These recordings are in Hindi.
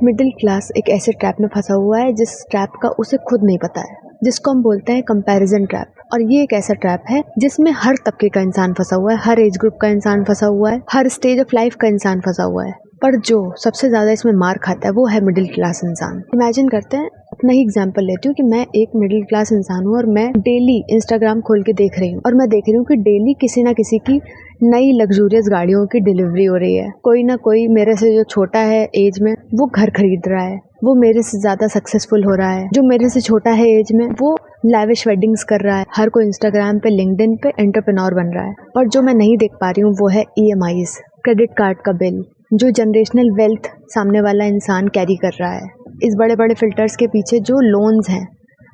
मिडिल क्लास एक ऐसे ट्रैप में फंसा हुआ है जिस ट्रैप का उसे खुद नहीं पता है, जिसको हम बोलते हैं कंपैरिजन ट्रैप। और ये एक ऐसा ट्रैप है जिसमें हर तबके का इंसान फंसा हुआ है, हर एज ग्रुप का इंसान फंसा हुआ है, हर स्टेज ऑफ लाइफ का इंसान फंसा हुआ है। पर जो सबसे ज्यादा इसमें मार खाता है वो है मिडिल क्लास इंसान। इमेजिन करते हैं, अपना ही एग्जांपल लेती हूँ कि मैं एक मिडिल क्लास इंसान हूँ और मैं डेली इंस्टाग्राम खोल के देख रही हूँ और मैं देख रही हूँ कि डेली किसी ना किसी की नई लग्जूरियस गाड़ियों की डिलीवरी हो रही है। कोई ना कोई मेरे से जो छोटा है एज में वो घर खरीद रहा है, वो मेरे से ज्यादा सक्सेसफुल हो रहा है। जो मेरे से छोटा है एज में वो लैविश वेडिंग्स कर रहा है। हर कोई इंस्टाग्राम पे, लिंक्डइन पे एंटरप्रेन्योर बन रहा है। और जो मैं नहीं देख पा रही हूँ वो है EMIs, क्रेडिट कार्ड का बिल, जो जनरेशनल वेल्थ सामने वाला इंसान कैरी कर रहा है। इस बड़े बड़े फिल्टर्स के पीछे जो लोन्स हैं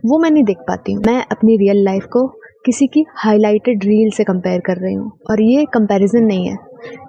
वो मैं नहीं देख पाती हूँ। मैं अपनी रियल लाइफ को किसी की हाईलाइटेड रील से कंपेयर कर रही हूँ और ये कंपैरिजन नहीं है,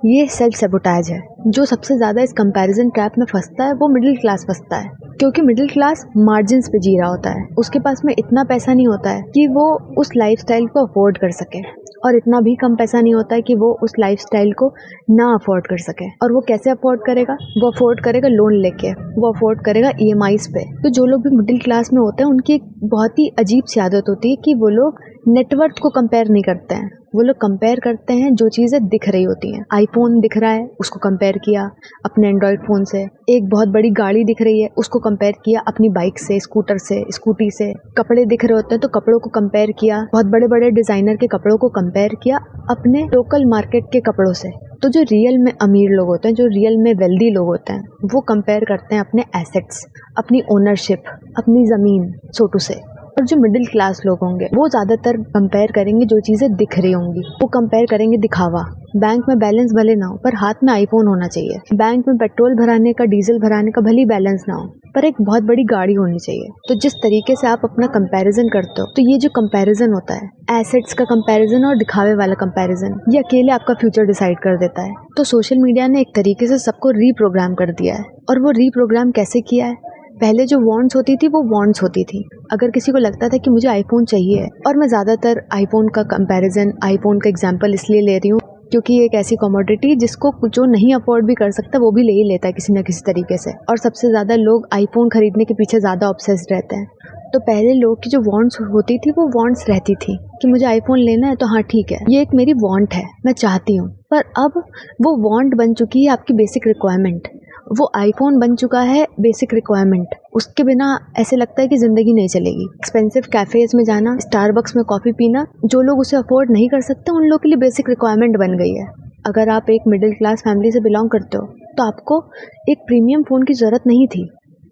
ये सेल्फ सैबोटेज है। जो सबसे ज्यादा इस कंपैरिजन ट्रैप में फंसता है वो मिडिल क्लास फंसता है, क्योंकि मिडिल क्लास मार्जिन्स पे जी रहा होता है। उसके पास में इतना पैसा नहीं होता है कि वो उस लाइफस्टाइल को अफोर्ड कर सके, और इतना भी कम पैसा नहीं होता है कि वो उस लाइफस्टाइल को ना अफोर्ड कर सके। और वो कैसे अफोर्ड करेगा? वो अफोर्ड करेगा लोन लेके, वो अफोर्ड करेगा EMIs पे। तो जो लोग भी मिडिल क्लास में होते हैं उनकी एक बहुत ही अजीब सी आदत होती है कि वो लोग नेटवर्थ को कंपेयर नहीं करते हैं, वो लोग कंपेयर करते हैं जो चीजें दिख रही होती हैं। आईफोन दिख रहा है, उसको कंपेयर किया अपने एंड्रॉइड फोन से। एक बहुत बड़ी गाड़ी दिख रही है, उसको कंपेयर किया अपनी बाइक से, स्कूटर से, स्कूटी से। कपड़े दिख रहे होते हैं तो कपड़ों को कंपेयर किया, बहुत बड़े बड़े डिजाइनर के कपड़ों को कंपेयर किया अपने लोकल मार्केट के कपड़ों से। तो जो रियल में अमीर लोग होते हैं, जो रियल में वेल्दी लोग होते हैं, वो कंपेयर करते हैं अपने एसेट्स, अपनी ओनरशिप, अपनी जमीन, सोटू से। और जो मिडिल क्लास लोग होंगे वो ज्यादातर कंपेयर करेंगे जो चीजें दिख रही होंगी। वो कंपेयर करेंगे दिखावा। बैंक में बैलेंस भले ना हो पर हाथ में आईफोन होना चाहिए। बैंक में पेट्रोल भराने का, डीजल भराने का भले बैलेंस ना हो पर एक बहुत बड़ी गाड़ी होनी चाहिए। तो जिस तरीके से आप अपना कंपैरिजन करते हो, तो ये जो कंपैरिजन होता है, एसेट्स का कंपैरिजन और दिखावे वाला कंपैरिजन, ये अकेले आपका फ्यूचर डिसाइड कर देता है। तो सोशल मीडिया ने एक तरीके से सबको रीप्रोग्राम कर दिया है। और वो रीप्रोग्राम कैसे किया है? पहले जो वांट्स होती थी वो वांट्स होती थी। अगर किसी को लगता था कि मुझे आईफोन चाहिए, और मैं ज़्यादातर आईफोन का कंपैरिजन, आईफोन का एग्जांपल इसलिए ले रही हूँ क्योंकि ये एक ऐसी कमोडिटी जिसको जो नहीं अफोर्ड भी कर सकता वो भी ले ही लेता है किसी न किसी तरीके से। और सबसे ज़्यादा लोग आईफोन खरीदने के पीछे ज़्यादा ऑब्सेस्ड रहते हैं। तो पहले लोग की जो वांट्स होती थी वो वांट्स रहती थी कि मुझे आईफोन लेना है तो हाँ ठीक है, ये एक मेरी वांट है, मैं चाहती हूँ। पर अब वो वांट बन चुकी है आपकी बेसिक रिक्वायरमेंट। वो आईफोन बन चुका है बेसिक रिक्वायरमेंट। उसके बिना ऐसे लगता है कि जिंदगी नहीं चलेगी। एक्सपेंसिव कैफेज में जाना, स्टारबक्स में कॉफी पीना, जो लोग उसे अफोर्ड नहीं कर सकते उन लोगों के लिए बेसिक रिक्वायरमेंट बन गई है। अगर आप एक मिडिल क्लास फैमिली से बिलोंग करते हो तो आपको एक प्रीमियम फोन की जरूरत नहीं थी,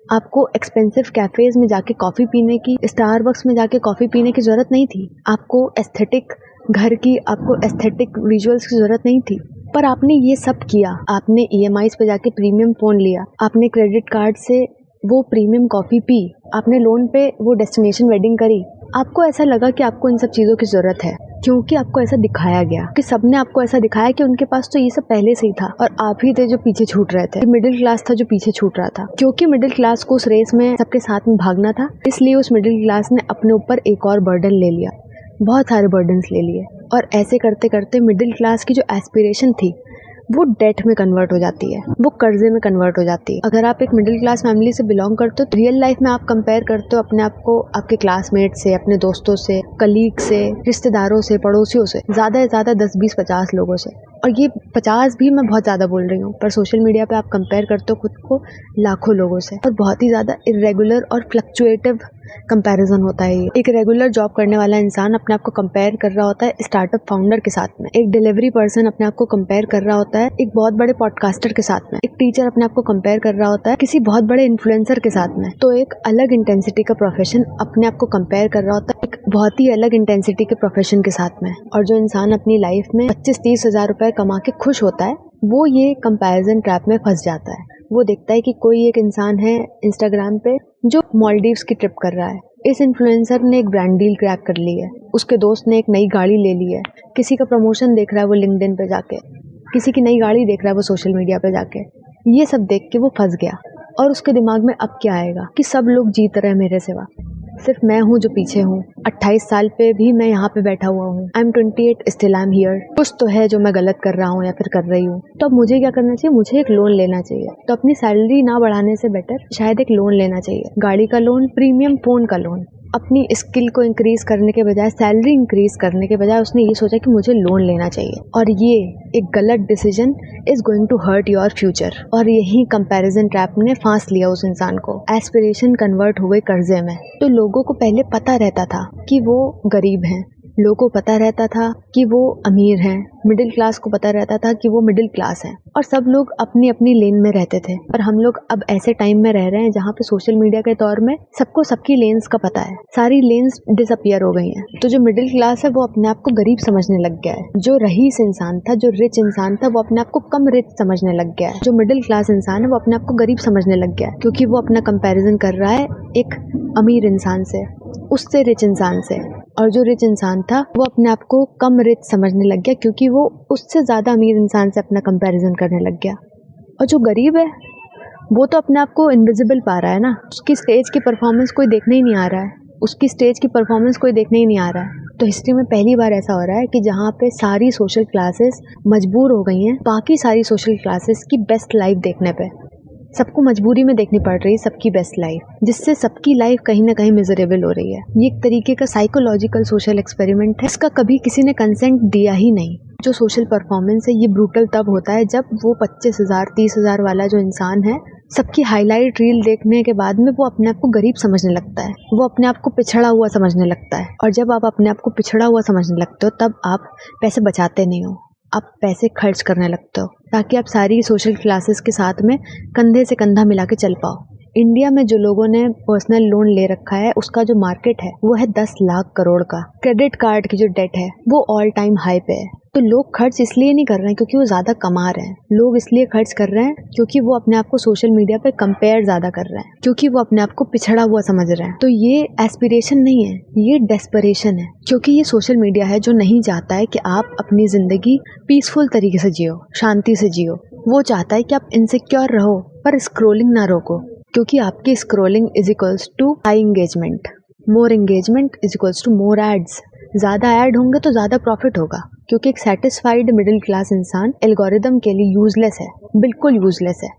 आपको एक्सपेंसिव कैफेज में जाके कॉफी पीने की, स्टारबक्स में जाके कॉफी पीने की जरूरत नहीं थी, आपको एस्थेटिक घर की, आपको एस्थेटिक विजुअल्स की जरूरत नहीं थी। पर आपने ये सब किया, आपने EMIs पे जाके प्रीमियम फोन लिया, आपने क्रेडिट कार्ड से वो प्रीमियम कॉफी पी, आपने लोन पे वो डेस्टिनेशन वेडिंग करी। आपको ऐसा लगा कि आपको इन सब चीजों की जरूरत है क्योंकि आपको ऐसा दिखाया गया, कि सबने आपको ऐसा दिखाया कि उनके पास तो ये सब पहले से ही था और आप ही थे जो पीछे छूट रहे थे। मिडिल क्लास था जो पीछे छूट रहा था। क्योंकि मिडिल क्लास को उस रेस में सबके साथ में भागना था, इसलिए उस मिडिल क्लास ने अपने ऊपर एक और बर्डन ले लिया, बहुत सारे बर्डन्स ले लिए। और ऐसे करते करते मिडिल क्लास की जो एस्पिरेशन थी वो डेट में कन्वर्ट हो जाती है, वो कर्जे में कन्वर्ट हो जाती है। अगर आप एक मिडिल क्लास फैमिली से बिलोंग करते हो तो रियल लाइफ में आप कंपेयर करते हो अपने आप को आपके क्लासमेट से, अपने दोस्तों से, कलीग से, रिश्तेदारों से, पड़ोसियों से, ज्यादा से ज्यादा 10, 20, 50 लोगों से। और ये 50 भी मैं बहुत ज्यादा बोल रही हूँ, पर सोशल मीडिया पे आप कंपेयर करते हो खुद को लाखों लोगों से। और बहुत ही ज्यादा इरेगुलर और फ्लक्चुएटिव कंपैरिजन होता है। एक रेगुलर जॉब करने वाला इंसान अपने आप को कंपेयर कर रहा होता है स्टार्टअप फाउंडर के साथ में, एक डिलीवरी पर्सन अपने आप को कंपेयर कर रहा होता है एक बहुत बड़े पॉडकास्टर के साथ में, एक टीचर अपने आप को कंपेयर कर रहा होता है किसी बहुत बड़े इन्फ्लुएंसर के साथ में। तो एक अलग इंटेंसिटी का प्रोफेशन अपने आप को कंपेयर कर रहा होता है एक बहुत ही अलग इंटेंसिटी के प्रोफेशन के साथ में। और जो इंसान अपनी लाइफ में 25-30 हजार रुपए कमा के खुश होता है वो ये कंपैरिजन ट्रैप में फंस जाता है। वो देखता है कि कोई एक इंसान है इंस्टाग्राम पे जो मालदीव्स की ट्रिप कर रहा है, इस इन्फ्लुएंसर ने एक ब्रांड डील क्रैक कर ली है, उसके दोस्त ने एक नई गाड़ी ले ली है, किसी का प्रमोशन देख रहा है वो लिंक्डइन पे जाके, किसी की नई गाड़ी देख रहा है वो सोशल मीडिया पे जाके। ये सब देख के वो फंस गया और उसके दिमाग में अब क्या आएगा कि सब लोग जीत रहे हैं मेरे सिवा, सिर्फ मैं हूँ जो पीछे हूँ। 28 साल पे भी मैं यहाँ पे बैठा हुआ हूँ। I am 28 still I am here. कुछ तो है जो मैं गलत कर रहा हूँ या फिर कर रही हूँ। तो अब मुझे क्या करना चाहिए? मुझे एक लोन लेना चाहिए। तो अपनी सैलरी ना बढ़ाने से बेटर शायद एक लोन लेना चाहिए, गाड़ी का लोन, प्रीमियम फोन का लोन। अपनी स्किल को इंक्रीज करने के बजाय, सैलरी इंक्रीज करने के बजाय उसने ये सोचा कि मुझे लोन लेना चाहिए, और ये एक गलत decision is going to hurt your future. और यही कंपैरिजन ट्रैप ने फांस लिया उस इंसान को। एस्पिरेशन कन्वर्ट हुए कर्जे में। तो लोगों को पहले पता रहता था कि वो गरीब हैं, लोगों को पता रहता था कि वो अमीर हैं, मिडिल क्लास को पता रहता था कि वो मिडिल क्लास हैं, और सब लोग अपनी अपनी लेन में रहते थे। पर हम लोग अब ऐसे टाइम में रह रहे हैं जहाँ पे सोशल मीडिया के दौर में सबको सबकी लेन्स का पता है, सारी लेन्स डिसअपियर हो गई हैं। तो जो मिडिल क्लास है वो अपने आप को गरीब समझने लग गया है। जो रईस इंसान था, जो रिच इंसान था, वो अपने आप को कम रिच समझने लग गया है। जो मिडिल क्लास इंसान है वो अपने आप को गरीब समझने लग गया है, क्योंकि वो अपना कंपैरिजन कर रहा है एक अमीर इंसान से, उससे रिच इंसान से। और जो रिच इंसान था वो अपने आप को कम रिच समझने लग गया, क्योंकि वो उससे ज़्यादा अमीर इंसान से अपना कंपैरिजन करने लग गया। और जो गरीब है वो तो अपने आप को इनविजिबल पा रहा है ना। उसकी स्टेज की परफॉर्मेंस कोई देखने ही नहीं आ रहा है, उसकी स्टेज की परफॉर्मेंस कोई देखने ही नहीं आ रहा है। तो हिस्ट्री में पहली बार ऐसा हो रहा है कि जहाँ पे सारी सोशल क्लासेस मजबूर हो गई हैं बाकी सारी सोशल क्लासेस की बेस्ट लाइफ देखने पे। सबको मजबूरी में देखनी पड़ रही है सबकी बेस्ट लाइफ, जिससे सबकी लाइफ कहीं ना कहीं मिजरेबल हो रही है। ये एक तरीके का साइकोलॉजिकल सोशल एक्सपेरिमेंट है। इसका कभी किसी ने कंसेंट दिया ही नहीं। जो सोशल परफॉर्मेंस है ये ब्रूटल तब होता है जब वो 25,000 30,000 वाला जो इंसान है, सबकी हाईलाइट रील देखने के बाद में वो अपने आप को गरीब समझने लगता है, वो अपने आप को पिछड़ा हुआ समझने लगता है। और जब आप अपने आप को पिछड़ा हुआ समझने लगते हो तब आप पैसे बचाते नहीं हो, आप पैसे खर्च करने लगते हो, ताकि आप सारी सोशल क्लासेस के साथ में कंधे से कंधा मिला के चल पाओ। इंडिया में जो लोगों ने पर्सनल लोन ले रखा है उसका जो मार्केट है वो है 10 लाख करोड़ का। क्रेडिट कार्ड की जो डेट है वो ऑल टाइम हाई पे है। तो लोग खर्च इसलिए नहीं कर रहे हैं क्योंकि वो ज़्यादा कमा रहे हैं, लोग इसलिए खर्च कर रहे हैं क्योंकि वो अपने आप को सोशल मीडिया पे कंपेयर ज़्यादा कर रहे हैं, क्योंकि वो अपने आप को पिछड़ा हुआ समझ रहे हैं। तो ये एस्पिरेशन नहीं है, ये डेस्परेशन है, क्योंकि ये सोशल मीडिया है जो नहीं चाहता है कि आप अपनी ज़िंदगी पीसफुल तरीके से जियो, शांति से जियो। वो चाहता है कि आप इनसिक्योर रहो पर स्क्रोलिंग ना रोको, क्योंकि आपकी scrolling is equals to high engagement, more engagement is equals to more ads. ज़्यादा ऐड होंगे तो ज़्यादा प्रॉफिट होगा, क्योंकि एक सेटिस्फाइड मिडिल क्लास इंसान एल्गोरिदम के लिए यूजलेस है, बिल्कुल यूजलेस है,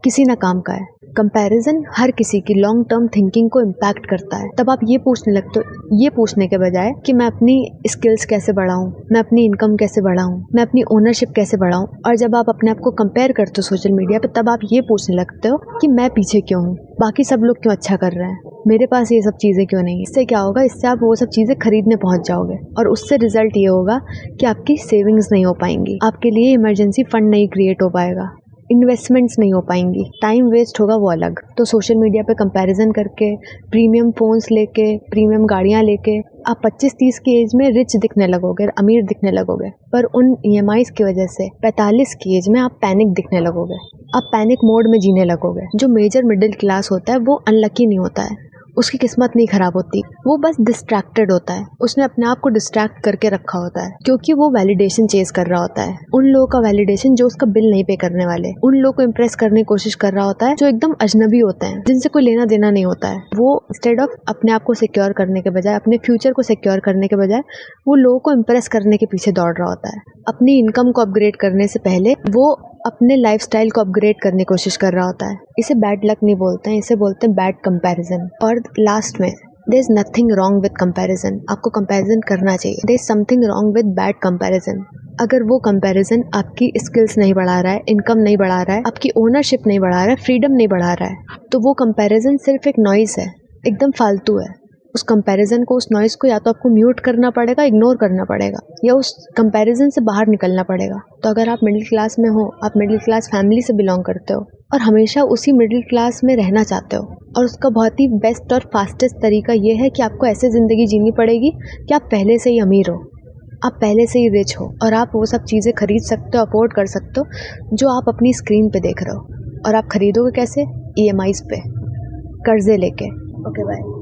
किसी ना काम का है। कंपैरिजन हर किसी की लॉन्ग टर्म थिंकिंग को इम्पैक्ट करता है। तब आप ये पूछने लगते हो, ये पूछने के बजाय कि मैं अपनी स्किल्स कैसे बढ़ाऊं, मैं अपनी इनकम कैसे बढ़ाऊं, मैं अपनी ओनरशिप कैसे बढ़ाऊं, और जब आप अपने आप को कंपेयर करते हो सोशल मीडिया पे तब आप ये पूछने लगते हो कि मैं पीछे क्यों हूँ, बाकी सब लोग क्यों अच्छा कर रहे हैं, मेरे पास ये सब चीज़ें क्यों नहीं। इससे क्या होगा? इससे आप वो सब चीज़ें खरीदने पहुंच जाओगे, और उससे रिजल्ट ये होगा कि आपकी सेविंग्स नहीं हो पाएंगी, आपके लिए इमरजेंसी फंड नहीं क्रिएट हो पाएगा, इन्वेस्टमेंट्स नहीं हो पाएंगी, टाइम वेस्ट होगा वो अलग। तो सोशल मीडिया पे कंपैरिजन करके, प्रीमियम फ़ोन्स लेके, प्रीमियम गाड़ियाँ लेके आप 25-30 की एज में रिच दिखने लगोगे, अमीर दिखने लगोगे, पर उन EMIs की वजह से 45 की एज में आप पैनिक दिखने लगोगे, आप पैनिक मोड में जीने लगोगे। जो मेजर मिडिल क्लास होता है वो अनलकी नहीं होता है, उसकी किस्मत नहीं खराब होती, वो बस डिस्ट्रैक्टेड होता है, उसने अपने आप को डिस्ट्रैक्ट करके रखा होता है, क्योंकि वो वैलिडेशन चेज कर रहा होता है, उन लोगों का वैलिडेशन जो उसका बिल नहीं पे करने वाले, उन लोगों को इम्प्रेस करने की कोशिश कर रहा होता है जो एकदम अजनबी होते हैं, जिनसे कोई लेना देना नहीं होता है। वो इंस्टेड ऑफ अपने आप को सिक्योर करने के बजाय, अपने फ्यूचर को सिक्योर करने के बजाय वो लोगों को इम्प्रेस करने के पीछे दौड़ रहा होता है। अपनी इनकम को अपग्रेड करने से पहले वो अपने लाइफस्टाइल को अपग्रेड करने की कोशिश कर रहा होता है। इसे बैड लक नहीं बोलते हैं, इसे बोलते हैं बैड कंपैरिजन। और लास्ट में there is nothing wrong with comparison, आपको कंपैरिजन करना चाहिए। There is something wrong with bad comparison. अगर वो कंपैरिजन आपकी स्किल्स नहीं बढ़ा रहा है, इनकम नहीं बढ़ा रहा है, आपकी ओनरशिप नहीं बढ़ा रहा है, फ्रीडम नहीं बढ़ा रहा है, तो वो कंपैरिजन सिर्फ एक नॉइज है, एकदम फालतू है। उस कंपैरिजन को, उस नॉइज़ को या तो आपको म्यूट करना पड़ेगा, इग्नोर करना पड़ेगा, या उस कंपैरिजन से बाहर निकलना पड़ेगा। तो अगर आप मिडिल क्लास में हो, आप मिडिल क्लास फैमिली से बिलोंग करते हो और हमेशा उसी मिडिल क्लास में रहना चाहते हो, और उसका बहुत ही बेस्ट और फास्टेस्ट तरीका ये है कि आपको ऐसे ज़िंदगी जीनी पड़ेगी कि आप पहले से ही अमीर हो, आप पहले से ही रिच हो, और आप वो सब चीज़ें खरीद सकते हो, अफोर्ड कर सकते हो जो आप अपनी स्क्रीन पे देख रहे हो। और आप खरीदोगे कैसे? EMIs पे, कर्जे लेके। Okay bye.